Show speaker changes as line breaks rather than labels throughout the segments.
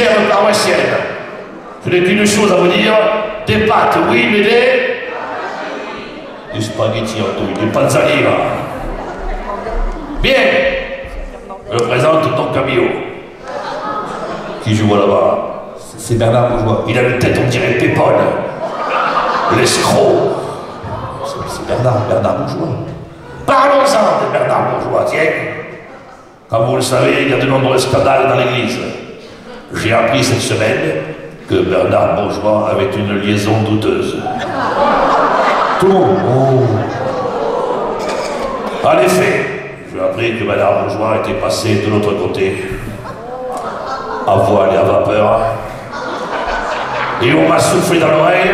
Chère paroissienne, je n'ai qu'une chose à vous dire, des pâtes, oui, mais des spaghettis en douille, des panzani, là. Bien, je présente ton Camillo, qui je vois là-bas. C'est Bernard Bourgeois. Il a une tête, on dirait Pépone. L'escroc. C'est Bernard Bourgeois. Parlons-en de Bernard Bourgeois, tiens. Comme vous le savez, il y a de nombreux scandales dans l'église. J'ai appris cette semaine que Bernard Bourgeois avait une liaison douteuse. Tout le monde. Oh. En effet, j'ai appris que Bernard Bourgeois était passé de l'autre côté, à voile et à vapeur. Et on m'a soufflé dans l'oreille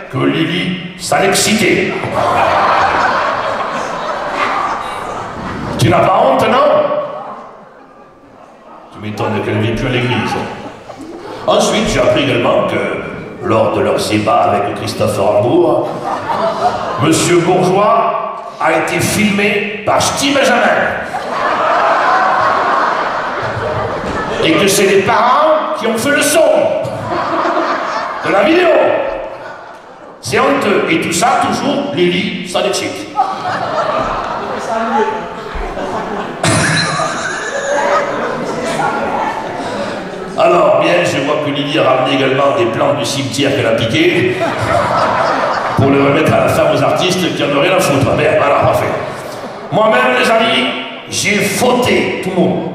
que Lily, ça l'excitait. Tu n'as pas honte, non? Tu m'étonnes qu'elle ne vienne plus à l'église. Ensuite, j'ai appris également que, lors de leur débat avec Christophe Rambourg, Monsieur Bourgeois a été filmé par Steve Benjamin. Et que c'est les parents qui ont fait le son de la vidéo. C'est honteux. Et tout ça, toujours, Lily, ça l'excite. Alors, bien, je vois que Lily a ramené également des plans du cimetière qu'elle a piqué pour le remettre à la fin aux artistes qui en ont rien à foutre. Bien, voilà, parfait. Moi-même, les amis, j'ai fauté, tout le monde.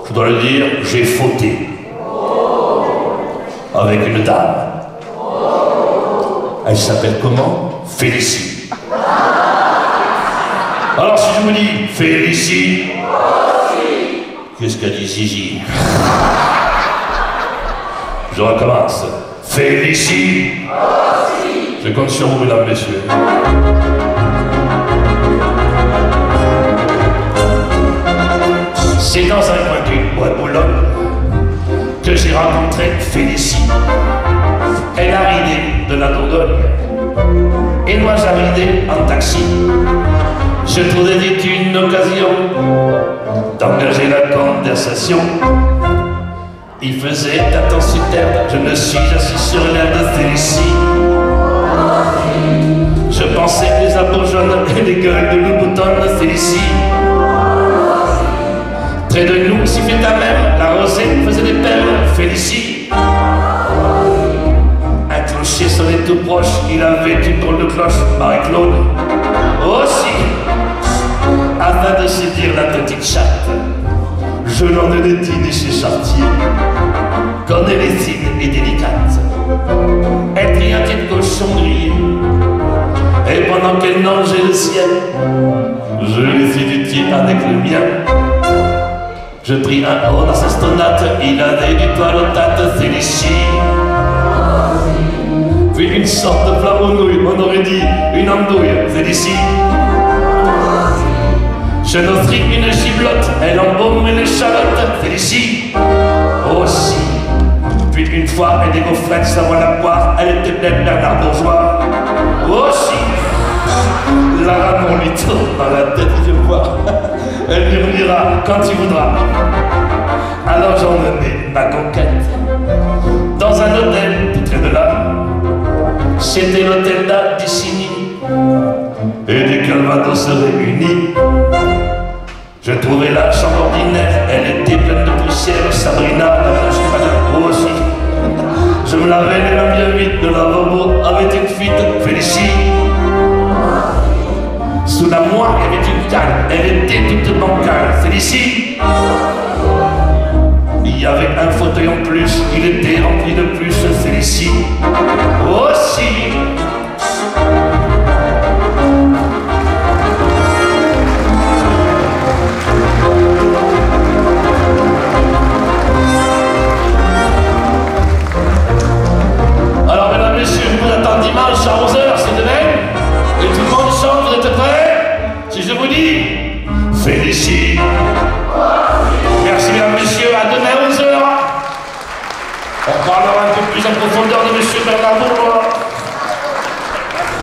Je dois le dire, j'ai fauté. Avec une dame. Elle s'appelle comment? Félicie. Alors si je vous dis Félicie, qu'est-ce qu'a dit Zizi? Je recommence. Félicie. Je compte sur vous, mesdames, messieurs. C'est dans un coin du bois de Boulogne que j'ai rencontré Félicie. Elle a ridé de la Dordogne et moi j'ai ridé en taxi. Je trouvais vite une occasion d'engager la conversation. Il faisait un temps superbe, je me suis assis sur l'air de Félicie. Je pensais les abos jaunes et les gueules de Loubouton de Félicie. Près de nous, sifflait à même, la rosée faisait des perles, Félicie. Un clocher sonnait tout proche, il avait une drôle de cloche, Marie-Claude. Aussi, afin de séduire la petite chatte, je l'en ai dîné chez Chartier. Comme elle est fine et délicate, elle triomphe de cochon grillé. Et pendant qu'elle mangeait le ciel, je l'ai fait du pied avec le mien. Je pris un haut dans sa stonate, il avait du poil aux tates, Félicie. Puis une sorte de plat aux nouilles, on aurait dit une andouille, Félicie. Je n'offris une giblotte, elle embaume les chalottes, Félicie. Aussi. Puis une fois, elle des gaufrettes, ça va la poire, elle était pleine Bernard Bourgeois. Aussi. La ramon lui tourne dans la tête, je vois. Elle murmura quand il voudra. Alors j'emmenai ma conquête dans un hôtel tout près de là. C'était l'hôtel d'Addicini et des Calvados se réunis. Je trouvais la chambre ordinaire, elle était pleine de poussière. Sabrina, la je pas de aussi. Je me lavais les mains bien vite de lavabo avec une fuite, Félicie. Sous la moire, il y avait une cale, elle était toute bancale, Félicie. Il y avait un fauteuil en plus, il était rempli de plus, Félicie. Aussi. Alors, mesdames, messieurs, je vous attends dimanche à 11h, c'est demain. Et tout le monde chante, vous êtes prêts? Si je vous dis, Félicie. Merci, mesdames, messieurs, à demain 11h. On parlera un peu plus en profondeur de M. Bernard Bourgeois.